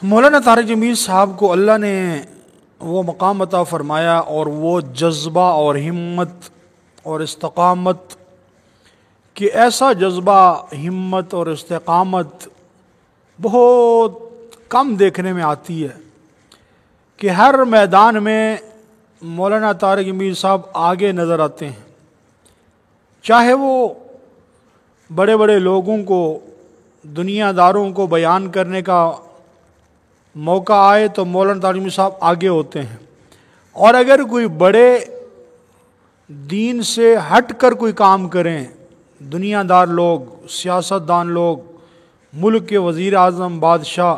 مولانا طارق جمیل صاحب کو اللہ نے وہ مقام عطا فرمایا اور وہ جذبہ اور ہمت اور استقامت کہ ایسا جذبہ، ہمت اور استقامت بہت کم دیکھنے میں آتی ہے کہ ہر میدان میں مولانا طارق جمیل صاحب آگے نظر آتے ہیں، چاہے وہ بڑے بڑے لوگوں کو، دنیا داروں کو بیان کرنے کا موقع آئے تو مولانا طارق جمیل صاحب آگے ہوتے ہیں، اور اگر کوئی بڑے دین سے ہٹ کر کوئی کام کریں، دنیا دار لوگ، سیاست دان لوگ، ملک کے وزیر اعظم، بادشاہ،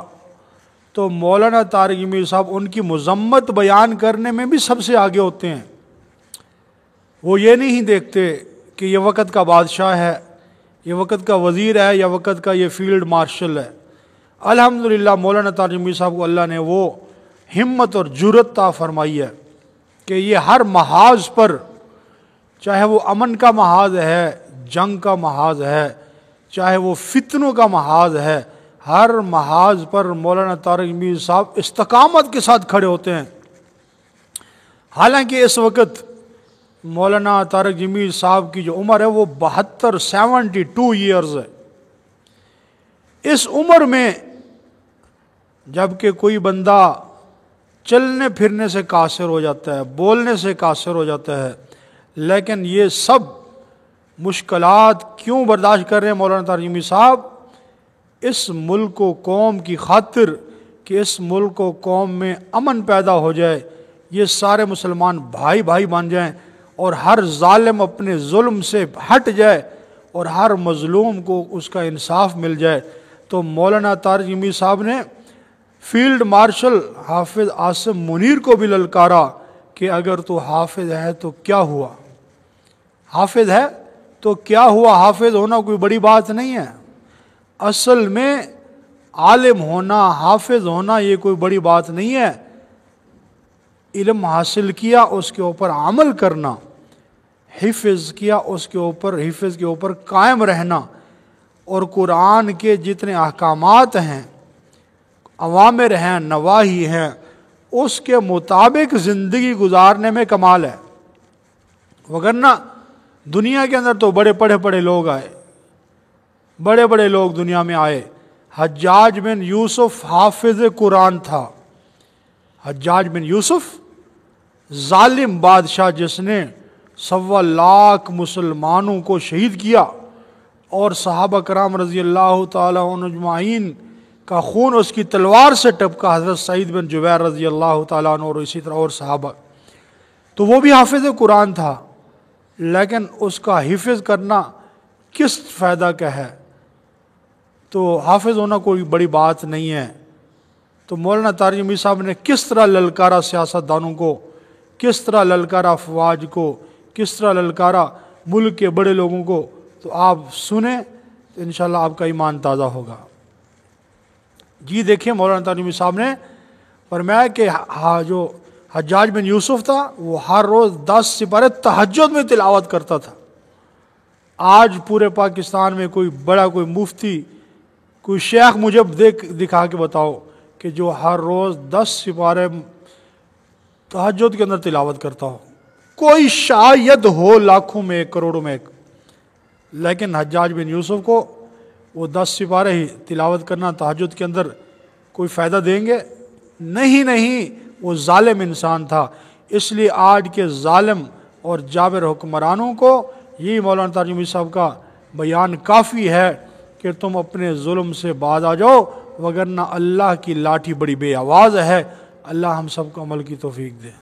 تو مولانا طارق جمیل صاحب ان کی مذمت بیان کرنے میں بھی سب سے آگے ہوتے ہیں۔ وہ یہ نہیں دیکھتے کہ یہ وقت کا بادشاہ ہے، یہ وقت کا وزیر ہے، یا وقت کا یہ فیلڈ مارشل ہے۔ الحمدللہ مولانا طارق جمیل صاحب کو اللہ نے وہ ہمت اور جرأت عطا فرمائی ہے کہ یہ ہر محاذ پر، چاہے وہ امن کا محاذ ہے، جنگ کا محاذ ہے، چاہے وہ فتنوں کا محاذ ہے، ہر محاذ پر مولانا طارق جمیل صاحب استقامت کے ساتھ کھڑے ہوتے ہیں۔ حالانکہ اس وقت مولانا طارق جمیل صاحب کی جو عمر ہے وہ 72 ایئرز ہے۔ اس عمر میں جب کہ کوئی بندہ چلنے پھرنے سے قاصر ہو جاتا ہے، بولنے سے قاصر ہو جاتا ہے، لیکن یہ سب مشکلات کیوں برداشت کر رہے ہیں مولانا طارق جمیل صاحب؟ اس ملک و قوم کی خاطر کہ اس ملک و قوم میں امن پیدا ہو جائے، یہ سارے مسلمان بھائی بھائی بن جائیں، اور ہر ظالم اپنے ظلم سے ہٹ جائے، اور ہر مظلوم کو اس کا انصاف مل جائے۔ تو مولانا طارق جمیل صاحب نے فیلڈ مارشل حافظ عاصم منیر کو بھی للکارا کہ اگر تو حافظ ہے تو کیا ہوا، حافظ ہے تو کیا ہوا، حافظ ہونا کوئی بڑی بات نہیں ہے۔ اصل میں عالم ہونا، حافظ ہونا یہ کوئی بڑی بات نہیں ہے۔ علم حاصل کیا، اس کے اوپر عمل کرنا، حفظ کیا، اس کے اوپر حفظ کے اوپر قائم رہنا، اور قرآن کے جتنے احکامات ہیں، اوامر ہیں، نواہی ہیں، اس کے مطابق زندگی گزارنے میں کمال ہے۔ وگرنہ دنیا کے اندر تو بڑے پڑھے لوگ آئے، بڑے بڑے لوگ دنیا میں آئے۔ حجاج بن یوسف حافظ قرآن تھا، حجاج بن یوسف ظالم بادشاہ جس نے 1.25 لاکھ مسلمانوں کو شہید کیا، اور صحابہ کرام رضی اللہ تعالیٰ عنہ اجمعین کا خون اس کی تلوار سے ٹپکا، حضرت سعید بن جبیر رضی اللہ تعالیٰ عنہ اور اسی طرح اور صحابہ، تو وہ بھی حافظ قرآن تھا، لیکن اس کا حفظ کرنا کس فائدہ کا ہے؟ تو حافظ ہونا کوئی بڑی بات نہیں ہے۔ تو مولانا طارق جمیل صاحب نے کس طرح للکارا سیاست دانوں کو، کس طرح للکارا افواج کو، کس طرح للکارا ملک کے بڑے لوگوں کو، تو آپ سنیں تو انشاءاللہ آپ کا ایمان تازہ ہوگا۔ جی دیکھیں، مولانا طارق جمیل صاحب نے فرمایا کہ جو حجاج بن یوسف تھا وہ ہر روز 10 سپارے تہجد میں تلاوت کرتا تھا۔ آج پورے پاکستان میں کوئی بڑا، کوئی مفتی، کوئی شیخ مجھے دکھا کے بتاؤ کہ جو ہر روز 10 سپارے تہجد کے اندر تلاوت کرتا ہو، کوئی شاید ہو لاکھوں میں ایک، کروڑوں میں ایک۔ لیکن حجاج بن یوسف کو وہ 10 سپارے ہی تلاوت کرنا تہجد کے اندر کوئی فائدہ دیں گے؟ نہیں، وہ ظالم انسان تھا۔ اس لیے آج کے ظالم اور جابر حکمرانوں کو یہ مولانا طارق جمیل صاحب کا بیان کافی ہے کہ تم اپنے ظلم سے باز آ جاؤ، وگرنہ اللہ کی لاٹھی بڑی بے آواز ہے۔ اللہ ہم سب کو عمل کی توفیق دے۔